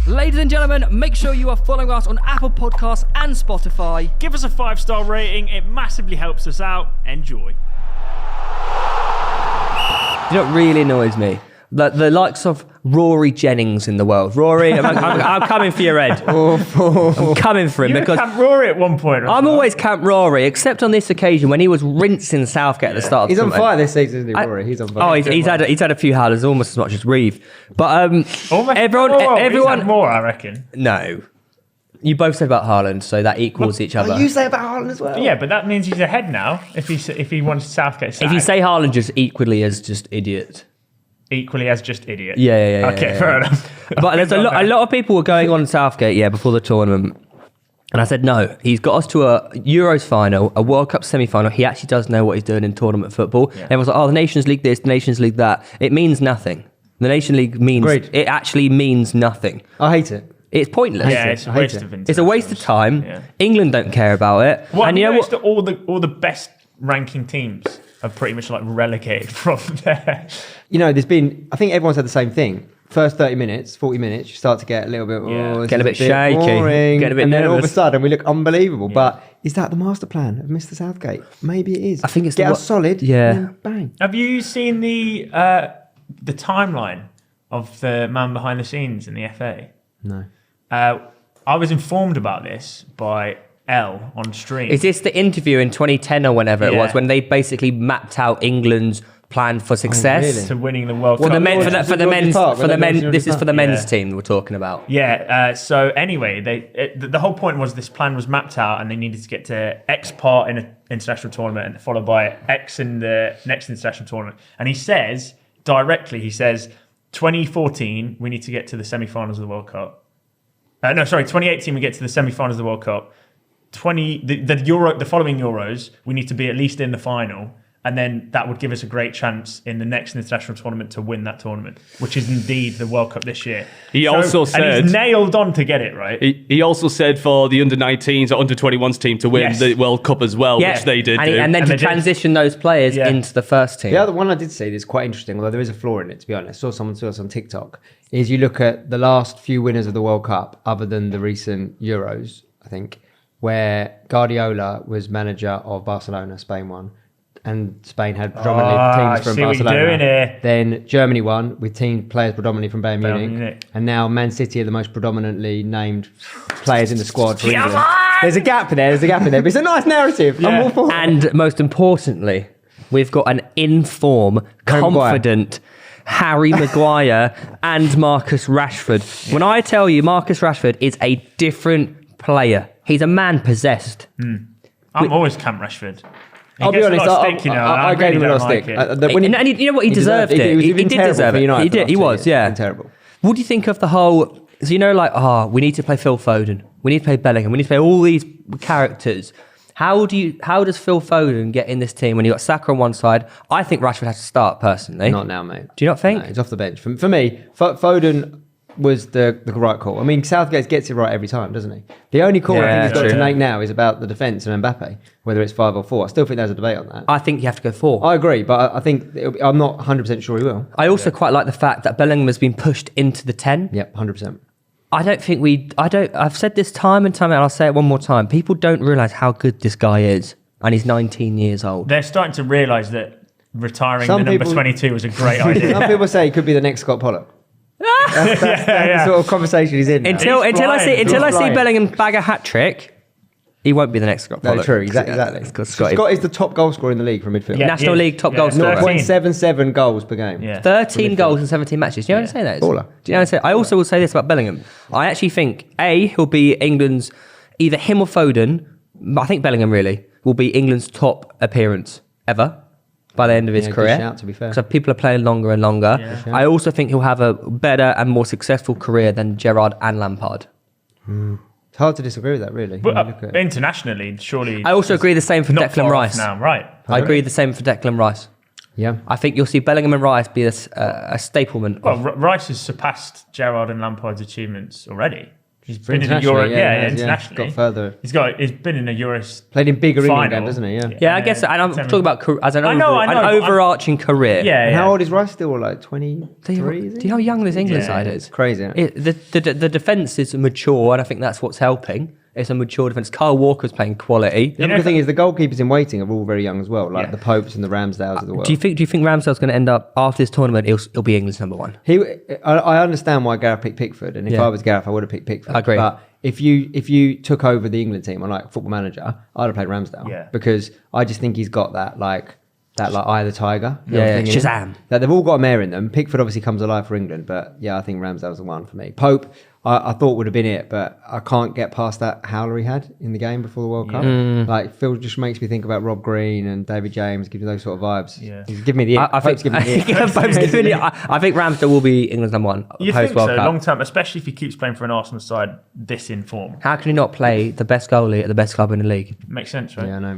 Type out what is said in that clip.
Ladies and gentlemen, make sure you are following us on Apple Podcasts and Spotify. Give us a 5-star rating. It massively helps us out. Enjoy. You know what really annoys me? The likes of Rory Jennings in the world. Rory, I'm coming for your head. I'm coming for him You were because Camp Rory at one point. I'm always Camp Rory, except on this occasion when he was rinsing Southgate at the start of He's the on tournament. fire this season, isn't he, Rory? He's on fire. Oh, he's had a few howlers, almost as much as Reeve. But everyone, more, I reckon. no. You both said about Haaland, so that equals each other. Oh, you say about Haaland as well? Yeah, but that means he's ahead now. If he wants Southgate sacked. If you say Haaland, just equally as just idiot. Equally as just idiot. Yeah. Okay, fair enough. But there's a lot of people were going on Southgate, before the tournament. And I said, no, he's got us to a Euros final, a World Cup semi-final. He actually does know what he's doing in tournament football. Yeah. Everyone's like, oh, the Nations League this, the Nations League that. It means nothing. The Nation League means... Agreed. It actually means nothing. I hate it. It's pointless. Yeah, it's a waste of internationals. It's a waste of time. Yeah. England don't care about it. Well, and you know what? All the best ranking teams are pretty much like relegated from there. You know, I think everyone's had the same thing. First 30 minutes, 40 minutes, you start to get a little bit, Get a bit shaky, boring, get a bit and nervous. then all of a sudden we look unbelievable. Yeah. But is that the master plan of Mr. Southgate? Maybe it is. I think it's get us solid. Yeah. And then bang. Have you seen the timeline of the man behind the scenes in the FA? No. I was informed about this by L on stream. Is this the interview in 2010 or whenever it was when they basically mapped out England's plan for success? Oh, really? To winning the World Cup. For the men's. This is for the men's Yeah. team we're talking about. Yeah. So anyway, the whole point was this plan was mapped out, and they needed to get to X part in an international tournament, and followed by X in the next international tournament. And he says 2014 we need to get to the semi-finals of the World Cup. 2018 we get to the semi-finals of the World Cup. The following Euros we need to be at least in the final. And then that would give us a great chance in the next international tournament to win that tournament, which is indeed the World Cup this year. He also said... And he's nailed on to get it, right? He also said for the under-19s or under-21s team to win the World Cup as well, which they did do. And then to transition those players into the first team. The other one I did see that's quite interesting, although there is a flaw in it, to be honest. I saw someone do this on TikTok, is you look at the last few winners of the World Cup, other than the recent Euros, I think, where Guardiola was manager of Barcelona, Spain won. And Spain had predominantly teams from Barcelona. Doing here. Then Germany won with players predominantly from Bayern Munich. And now Man City are the most predominantly named players in the squad for England. There's a gap there, but it's a nice narrative. Yeah. I'm all for it. And most importantly, we've got an in-form, confident Harry Maguire and Marcus Rashford. When I tell you Marcus Rashford is a different player, he's a man possessed. I'm always Camp Rashford. I'll be honest, I gave him a lot of stick. And you know what? He deserved it. He did deserve it. He did. He was, yeah. Terrible. What do you think of the whole... So, we need to play Phil Foden. We need to play Bellingham. We need to play all these characters. How does Phil Foden get in this team when you got Saka on one side? I think Rashford has to start, personally. Not now, mate. Do you not think? No, he's off the bench. For me, Foden was the right call. I mean, Southgate gets it right every time, doesn't he? The only call I think he's got to make now is about the defence and Mbappe, whether it's 5 or 4. I still think there's a debate on that. I think you have to go 4. I agree, but I think I'm not 100% sure he will. I also quite like the fact that Bellingham has been pushed into the 10. Yep, 100%. I've said this time and time and I'll say it one more time. People don't realise how good this guy is, and he's 19 years old. They're starting to realise that retiring the number 22 was a great idea. Some people say he could be the next Scott Pollock. That's the sort of conversation he's in now. Until I see Bellingham bag a hat trick, he won't be the next Scott Pollock. No, true, exactly. Scott is the top goal scorer in the league from midfield. National League top goal scorer. 0.77 goals per game. Yeah. 13 goals in 17 matches. Do you know what I'm saying that is? Baller. Do you know what I'm saying? I also will say this about Bellingham. I actually think, he'll be England's, either him or Foden, I think Bellingham really, will be England's top appearance ever by the end of his career. Good shout, to be fair. So people are playing longer and longer. Yeah. I also think he'll have a better and more successful career than Gerrard and Lampard. It's hard to disagree with that, really. But internationally, surely... I also agree the same for Declan Rice. Now, right. I agree the same for Declan Rice. Yeah. I think you'll see Bellingham and Rice be a staplement. Well, Rice has surpassed Gerrard and Lampard's achievements already. He's been in a Euro, internationally. Got further. He's been in a Euros. Played in bigger England final. games, doesn't he? Yeah. Yeah, I guess, and I'm talking about as an overarching career. Yeah. And how old is Rice still? Like 23? Do you know how young this England side is? Crazy. Isn't it? The defence is mature, and I think that's what's helping. It's a mature defence. Kyle Walker's playing quality. The other thing is the goalkeepers in waiting are all very young as well, like the Popes and the Ramsdales of the world. Do you think Ramsdale's going to end up after this tournament? He'll be England's number one. I understand why Gareth picked Pickford, and if I was Gareth, I would have picked Pickford. I agree. But if you took over the England team on like Football Manager, I'd have played Ramsdale because I just think he's got that eye of the tiger. Shazam. That they've all got a mare in them. Pickford obviously comes alive for England, but yeah, I think Ramsdale's the one for me. Pope, I thought would have been it, but I can't get past that howler he had in the game before the World Cup. Like Phil just makes me think about Rob Green and David James, gives me those sort of vibes. Yeah. He's giving me the ick. Pope's giving me the ick. I think Ramsdale will be England's number one. You think so, long term, especially if he keeps playing for an Arsenal side this in form. How can he not play the best goalie at the best club in the league? Makes sense, right? Yeah, I know.